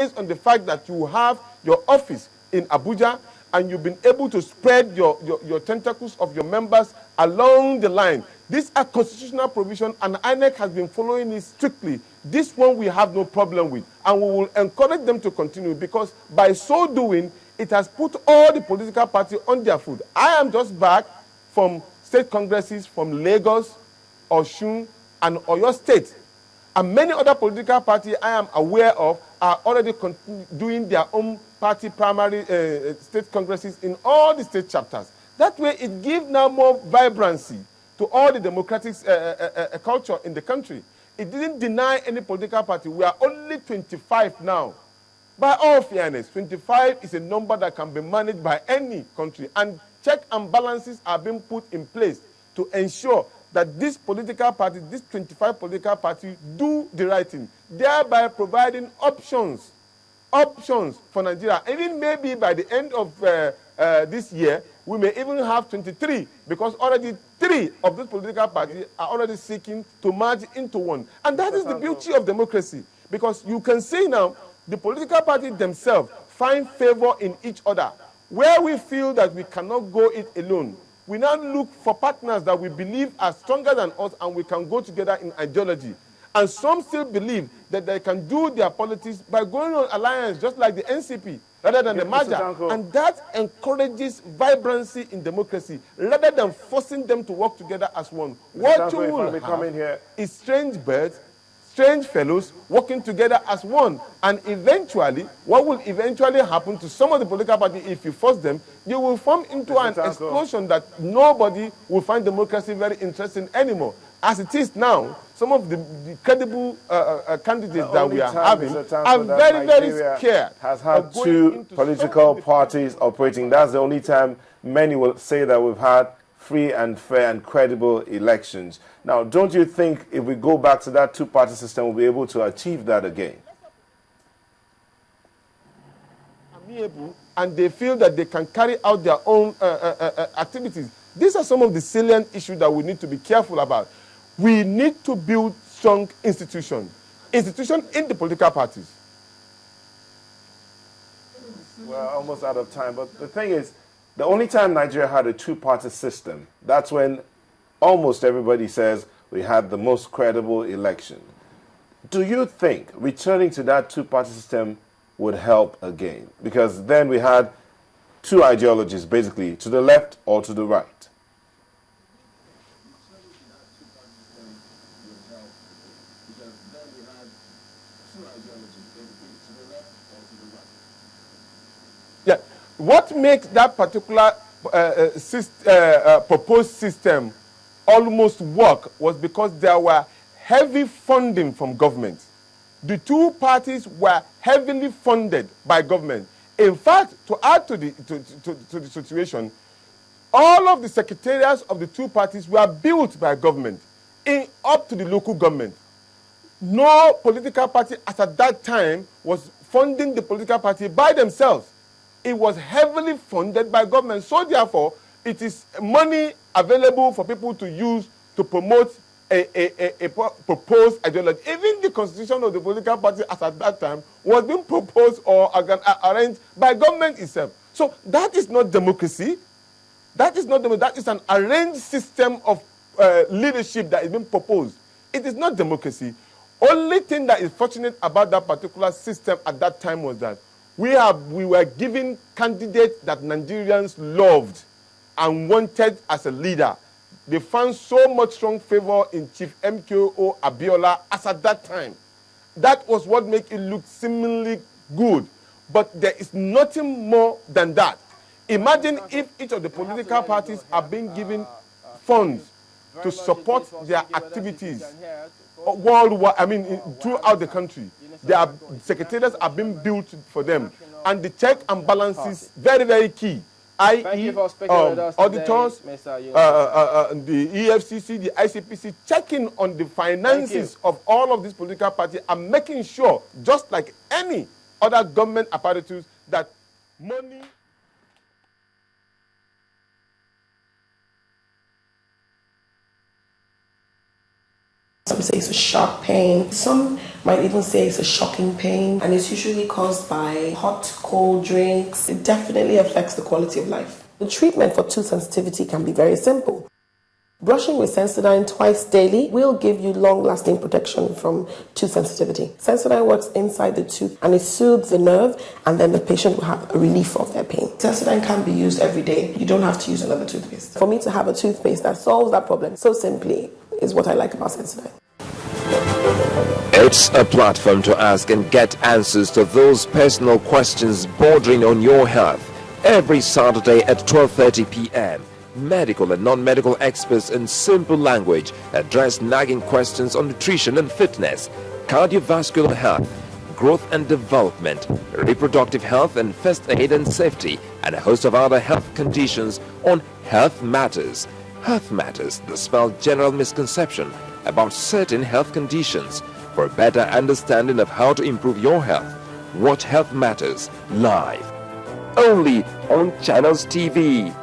based on the fact that you have your office in Abuja and you've been able to spread your tentacles of your members along the line. These are constitutional provisions, and INEC has been following it strictly. This one we have no problem with, and we will encourage them to continue, because by so doing, it has put all the political parties on their foot. I am just back from state congresses from Lagos, Osun, and Oyo State. And many other political parties I am aware of are already doing their own party primary state congresses in all the state chapters. That way it gives now more vibrancy to all the democratic culture in the country. It didn't deny any political party. We are only 25 now. By all fairness, 25 is a number that can be managed by any country. And check and balances are being put in place to ensure that this political party, these 25 political parties, do the right thing, thereby providing options for Nigeria. Even maybe by the end of this year, we may even have 23, because already 3 of those political parties are already seeking to merge into one. And that is the beauty of democracy, because you can see now the political parties themselves find favor in each other. Where we feel that we cannot go it alone, we now look for partners that we believe are stronger than us and we can go together in ideology. And some still believe that they can do their politics by going on alliance, just like the NCP, rather than the merger. And that encourages vibrancy in democracy, rather than forcing them to work together as one. What you will have is strange birds, strange fellows working together as one. And eventually, what will eventually happen to some of the political parties, if you force them, you will form into an explosion that nobody will find democracy very interesting anymore. As it is now, some of the credible candidates that we are having are very, very scared. Has had 2 political parties operating. That's the only time many will say that we've had free and fair and credible elections. Now, don't you think if we go back to that 2-party system, we'll be able to achieve that again? And they feel that they can carry out their own activities. These are some of the salient issues that we need to be careful about. We need to build strong institutions in the political parties. We're almost out of time, but the thing is, the only time Nigeria had a 2-party system, that's when almost everybody says we had the most credible election. Do you think returning to that 2-party system would help again? Because then we had 2 ideologies, basically, to the left or to the right. Yeah, what makes that particular proposed system almost work was because there were heavy funding from government. The 2 parties were heavily funded by government. In fact, to add to the situation, all of the secretariats of the 2 parties were built by government up to the local government. No political party at that time was funding the political party by themselves. It was heavily funded by government. So therefore, it is money available for people to use to promote a proposed ideology. Even the constitution of the political party at that time was being proposed or arranged by government itself. So that is not democracy. That is not democracy. That is an arranged system of leadership that is being proposed. It is not democracy. Only thing that is fortunate about that particular system at that time was that we were given candidates that Nigerians loved and wanted as a leader. They found so much strong favor in Chief MKO Abiola as at that time. That was what made it look seemingly good. But there is nothing more than that. Imagine if each of the political parties are being given funds to support their activities worldwide, throughout the country. Their secretariats are being built for them. And the check and balances, very, very key. i.e. auditors, the EFCC, the ICPC, checking on the finances of all of these political parties and making sure, just like any other government apparatus, that money... Some say it's a sharp pain. Some Might even say it's a shocking pain, and it's usually caused by hot, cold drinks. It definitely affects the quality of life. The treatment for tooth sensitivity can be very simple. Brushing with Sensodyne twice daily will give you long-lasting protection from tooth sensitivity. Sensodyne works inside the tooth and it soothes the nerve, and then the patient will have a relief of their pain. Sensodyne can be used every day. You don't have to use another toothpaste. For me to have a toothpaste that solves that problem so simply is what I like about Sensodyne. It's a platform to ask and get answers to those personal questions bordering on your health. Every Saturday at 12:30 p.m. Medical and non-medical experts in simple language address nagging questions on nutrition and fitness, cardiovascular health, growth and development, reproductive health and first aid and safety, and a host of other health conditions on Health Matters. Health Matters dispel general misconception about certain health conditions for a better understanding of how to improve your health. Watch Health Matters live, only on Channels TV.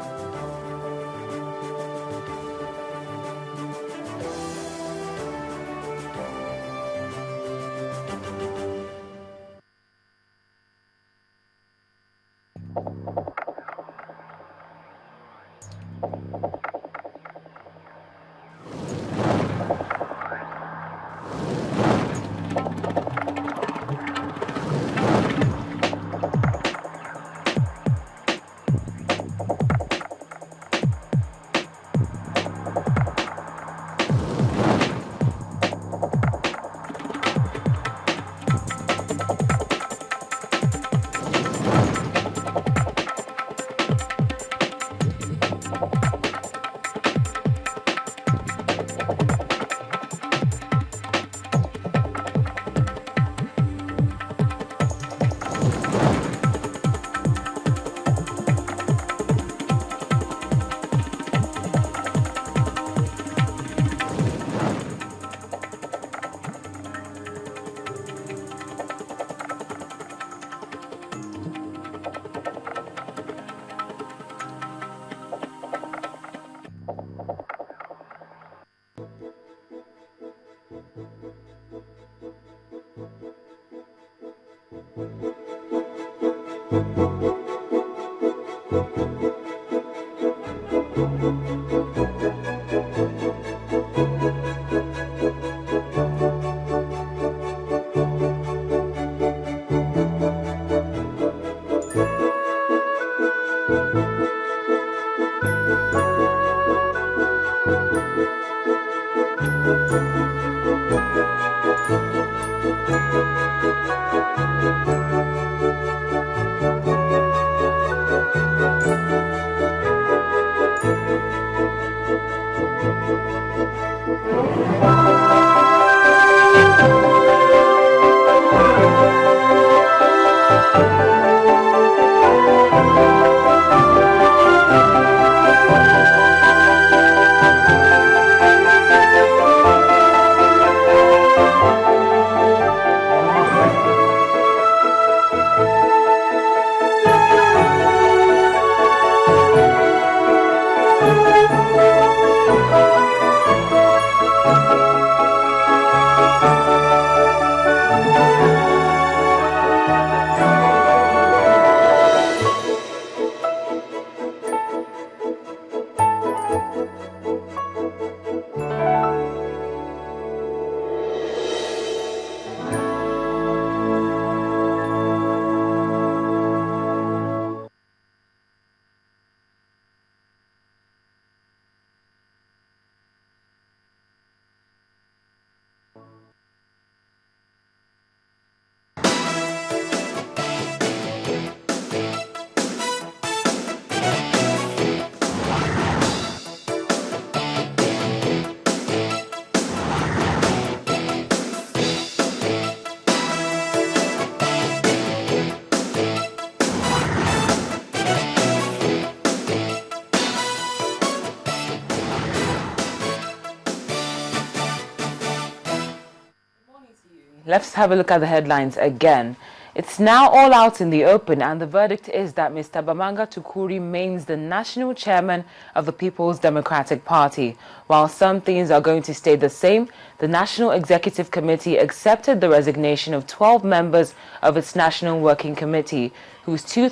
Let's have a look at the headlines again. It's now all out in the open, and the verdict is that Mr. Bamanga Tukur remains the national chairman of the People's Democratic Party. While some things are going to stay the same, the National Executive Committee accepted the resignation of 12 members of its National Working Committee, whose two